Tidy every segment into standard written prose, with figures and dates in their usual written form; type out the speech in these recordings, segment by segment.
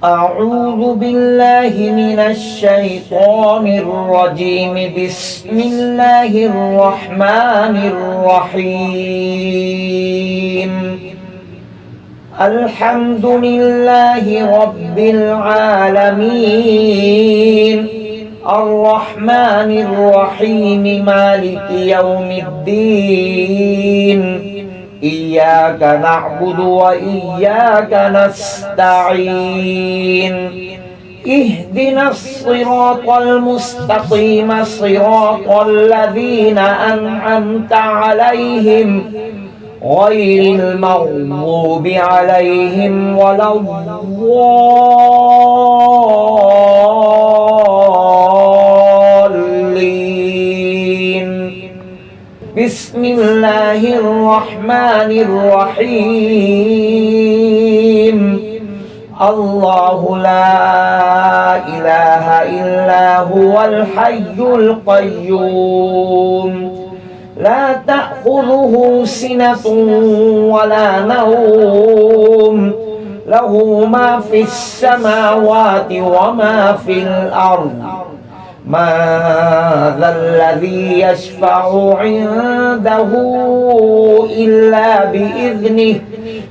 أعوذ بالله من الشيطان الرجيم. بسم الله الرحمن الرحيم. الحمد لله رب العالمين، الرحمن الرحيم، مالك يوم الدين. إياك نعبد وإياك نستعين. اهدنا الصراط المستقيم، صراط الذين أنعمت عليهم غير المغضوب عليهم ولا الضالين. بسم الله الرحمن الرحيم. الله لا إله إلا هو الحي القيوم، لا تأخذه سنة ولا نوم، له ما في السماوات وما في الأرض. ما ذا الذي يشفع عنده إلا بإذنه،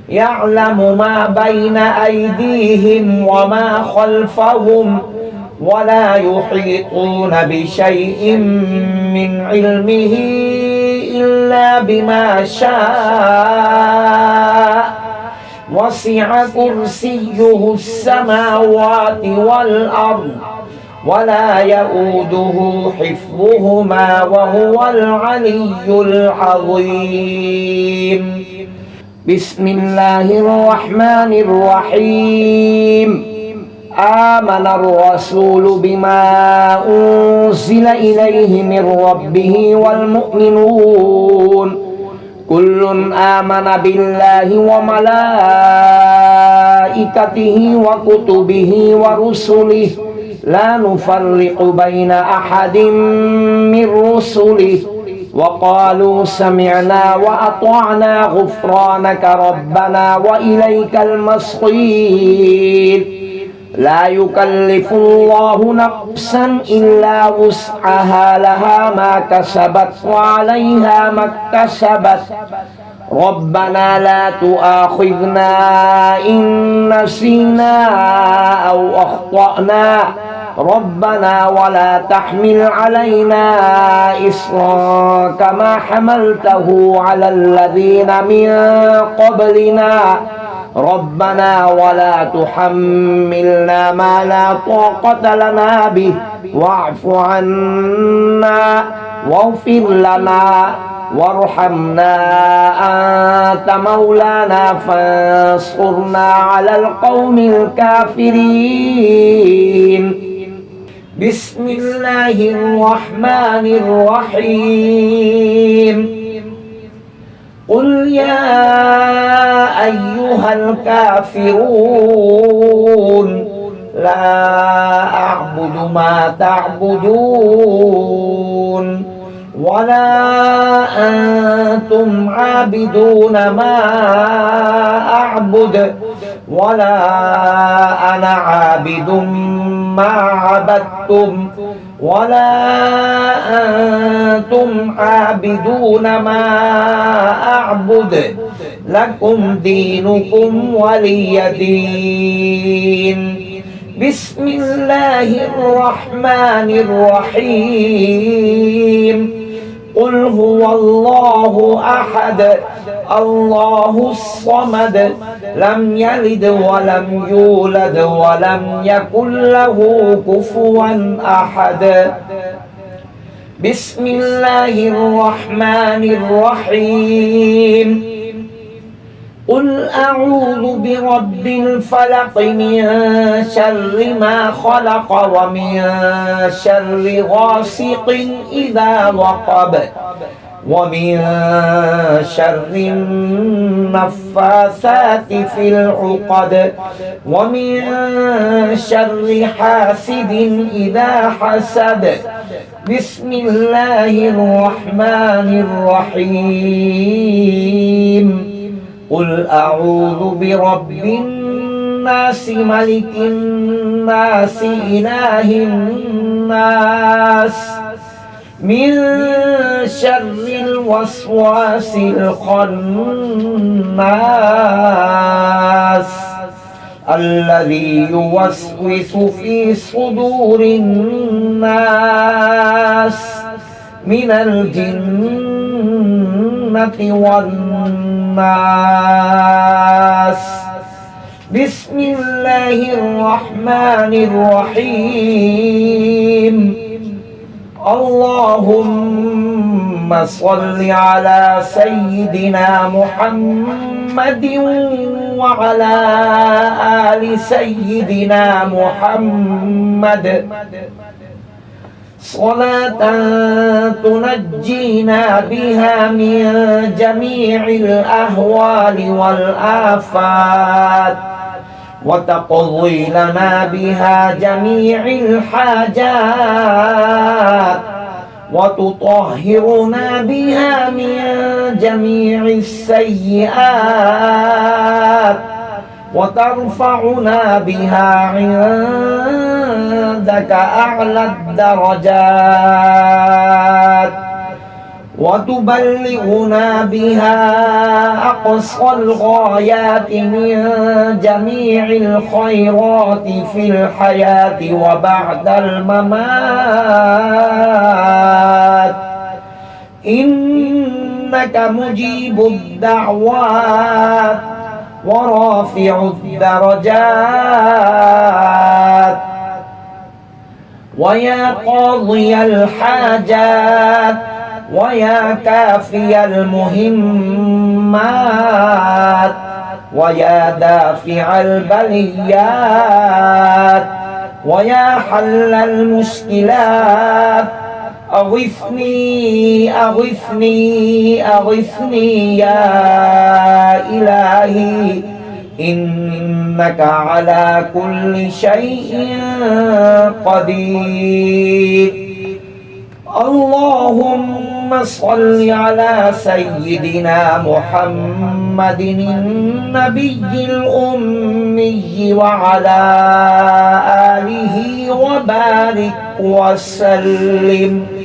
يعلم ما بين أيديهم وما خلفهم، ولا يحيطون بشيء من علمه إلا بما شاء. وسع كرسيه السماوات والأرض، ولا يؤوده حفظهما، وهو العلي العظيم. بسم الله الرحمن الرحيم. آمن الرسول بما أنزل إليه من ربه والمؤمنون كل آمن بالله وملائكته وكتبه ورسله، لا نفرق بين أحد من رسله، وقالوا سمعنا وأطعنا غفرانك ربنا وإليك المصير. لا يكلف الله نفسا إلا وسعها، لها ما كسبت وعليها ما اكتسبت. ربنا لا تؤاخذنا إن نسينا أو أخطأنا، ربنا ولا تحمل علينا إصرا كما حملته على الذين من قبلنا، ربنا ولا تحملنا ما لا طاقة لنا به، واعف عنا واغفر لنا وارحمنا، أنت مولانا فانصرنا على القوم الكافرين. بسم الله الرحمن الرحيم. قل يا أيها الكافرون لا أعبد ما تعبدون، ولا أنتم عابدون ما أعبد، ولا أنا عابد ما عبدتم، ولا أنتم عابدون ما أعبد، لكم دينكم ولي دين. بسم الله الرحمن الرحيم. قل هو الله أحد، الله الصمد، لم يلد ولم يولد ولم يكن له كفوا أحد. بسم الله الرحمن الرحيم. قل أعوذ برب الفلق، من شر ما خلق، ومن شر غاسق إذا وقب، ومن شر النفاثات في العقد، ومن شر حاسد إذا حسد. بسم الله الرحمن الرحيم. قل أعوذ برب الناس ملك الناس إله الناس من شر الوسواس الخناس الذي يوسوس في صدور الناس من الجنة والناس بسم الله الرحمن الرحيم اللهم صل على سيدنا محمد وعلى آل سيدنا محمد صلاة تنجينا بها من جميع الأهوال والآفات وتقضي لنا بها جميع الحاجات وتطهرنا بها من جميع السيئات وترفعنا بها عندك أعلى الدرجات وتبلغنا بها أقصى الغايات من جميع الخيرات في الحياة وبعد الممات إنك مجيب الدعوات ورافع الدرجات ويا قاضي الحاجات ويا كافي المهمات ويا دافع البليات ويا حل المشكلات أغثني أغثني أغثني يا إلهي إنك على كل شيء قدير اللهم صل على سيدنا محمد النبي الأمي وعلى آله وبارك وسلم